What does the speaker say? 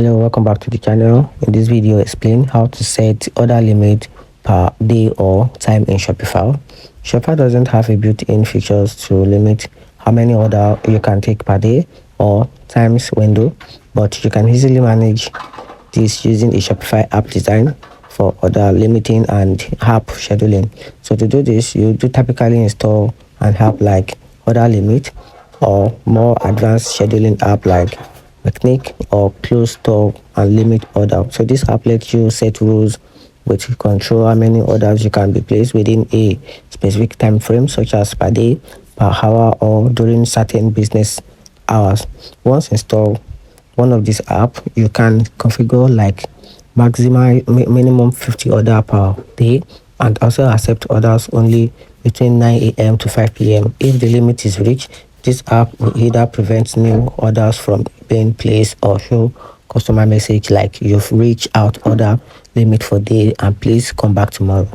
Hello, welcome back to the channel. In this video, I explain how to set order limit per day or time in Shopify. Shopify doesn't have a built-in features to limit how many orders you can take per day or times window, but you can easily manage this using a Shopify app design for order limiting and app scheduling. So to do this, you do typically install an app like order limit or more advanced scheduling app like Mechanic or close store and limit order. So this app lets you set rules which control how many orders you can be placed within a specific time frame, such as per day, per hour, or during certain business hours. Once installed one of these app, you can configure like minimum 50 order per day and also accept orders only between 9 a.m. to 5 p.m. If the limit is reached, this app will either prevent new orders from being placed or show customer message like you've reached out order limit for day and please come back tomorrow.